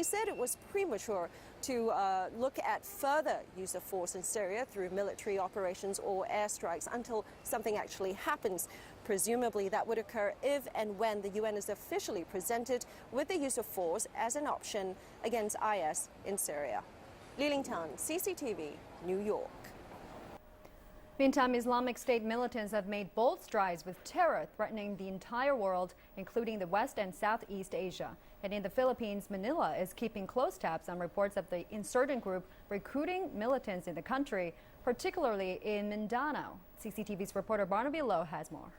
he said it was premature to look at further use of force in Syria through military operations or airstrikes until something actually happens. Presumably that would occur if and when the UN is officially presented with the use of force as an option against IS in Syria. Li Lingtan, CCTV, New York. Meantime, Islamic State militants have made bold strides with terror threatening the entire world, including the West and Southeast Asia. And in the Philippines, Manila is keeping close tabs on reports of the insurgent group recruiting militants in the country, particularly in Mindanao. CCTV's reporter Barnaby Lowe has more.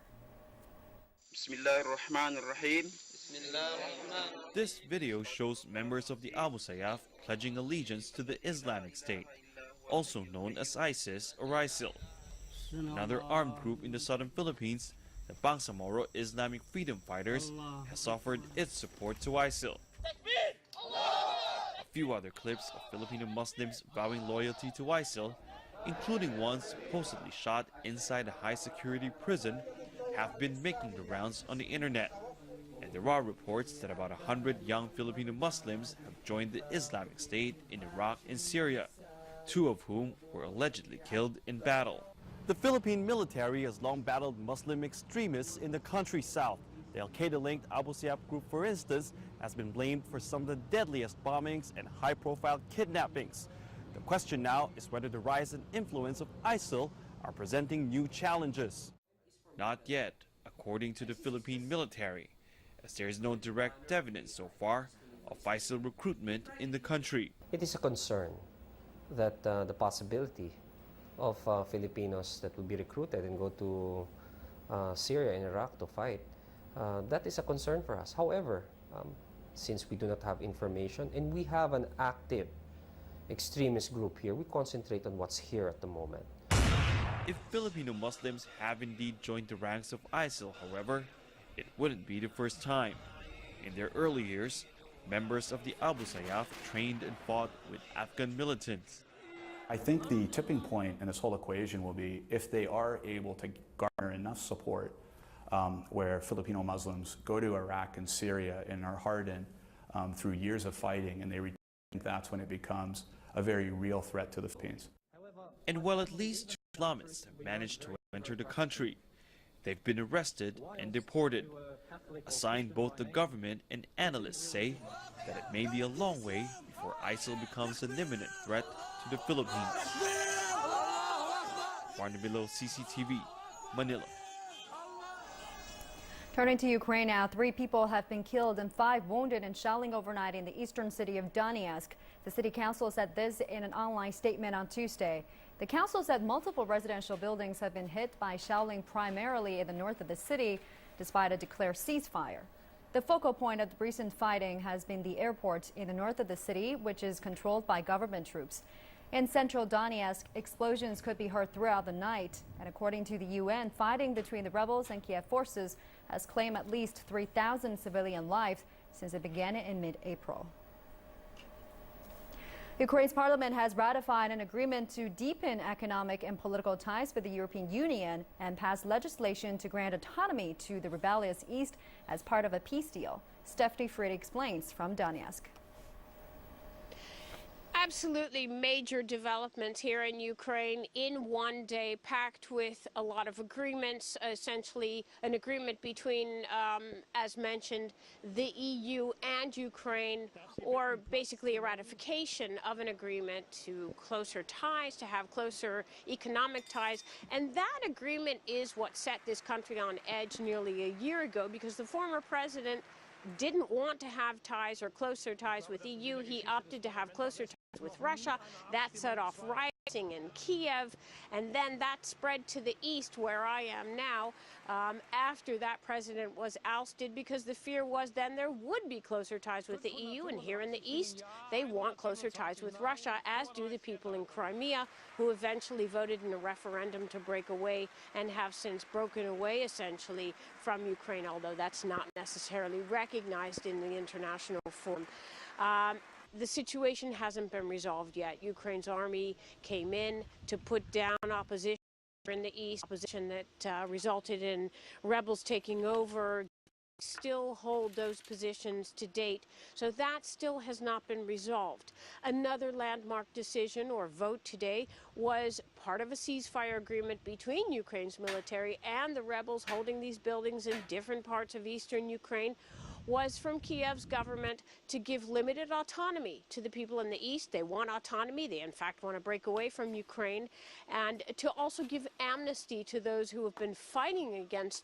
This video shows members of the Abu Sayyaf pledging allegiance to the Islamic State, also known as ISIS or ISIL. Another armed group in the southern Philippines, the Bangsamoro Islamic Freedom Fighters, has offered its support to ISIL. A few other clips of Filipino Muslims vowing loyalty to ISIL, including ones supposedly shot inside a high-security prison, have been making the rounds on the internet. And there are reports that about 100 young Filipino Muslims have joined the Islamic State in Iraq and Syria, 2 of whom were allegedly killed in battle. The Philippine military has long battled Muslim extremists in the country's south. The Al-Qaeda-linked Abu Sayyaf group, for instance, has been blamed for some of the deadliest bombings and high-profile kidnappings. The question now is whether the rise and influence of ISIL are presenting new challenges. Not yet, according to the Philippine military, as there is no direct evidence so far of ISIL recruitment in the country. It is a concern that the possibility of Filipinos that will be recruited and go to Syria and Iraq to fight, that is a concern for us. However, since we do not have information and we have an active extremist group here, we concentrate on what's here at the moment. If Filipino Muslims have indeed joined the ranks of ISIL, however, it wouldn't be the first time. In their early years, members of the Abu Sayyaf trained and fought with Afghan militants. I think the tipping point in this whole equation will be if they are able to garner enough support where Filipino Muslims go to Iraq and Syria and are hardened through years of fighting, and they return, that's when it becomes a very real threat to the Philippines. And while at least 2 Islamists have managed to enter the country, they've been arrested and deported, a sign both the government and analysts say that it may be a long way before ISIL becomes an imminent threat to the Philippines. Barnaby Lowe, CCTV, Manila. Turning to Ukraine now, 3 people have been killed and 5 wounded in shelling overnight in the eastern city of Donetsk. The city council said this in an online statement on Tuesday. The council said multiple residential buildings have been hit by shelling primarily in the north of the city, despite a declared ceasefire. The focal point of the recent fighting has been the airport in the north of the city, which is controlled by government troops. In central Donetsk, explosions could be heard throughout the night. And according to the UN, fighting between the rebels and Kiev forces has claimed at least 3,000 civilian lives since it began in mid-April. Ukraine's parliament has ratified an agreement to deepen economic and political ties with the European Union and passed legislation to grant autonomy to the rebellious East as part of a peace deal. Stephanie Fried explains from Donetsk. Absolutely major developments here in Ukraine in one day, packed with a lot of agreements, essentially an agreement between, as mentioned, the EU and Ukraine, or basically a ratification of an agreement to closer ties, to have closer economic ties. And that agreement is what set this country on edge nearly a year ago, because the former president didn't want to have ties or closer ties with EU. He opted to have closer ties with Russia. That set off rioting in Kiev, and then that spread to the east, where I am now, after that president was ousted, because the fear was then there would be closer ties with the EU, and here in the east they want closer ties with Russia, as do the people in Crimea, who eventually voted in a referendum to break away and have since broken away essentially from Ukraine, although that's not necessarily recognized in the international forum. The situation hasn't been resolved yet. Ukraine's army came in to put down opposition in the east, opposition that resulted in rebels taking over still hold those positions to date. So that still has not been resolved. Another landmark decision or vote today was part of a ceasefire agreement between Ukraine's military and the rebels holding these buildings in different parts of eastern Ukraine, was from Kiev's government to give limited autonomy to the people in the east. They want autonomy. They, in fact, want to break away from Ukraine, and to also give amnesty to those who have been fighting against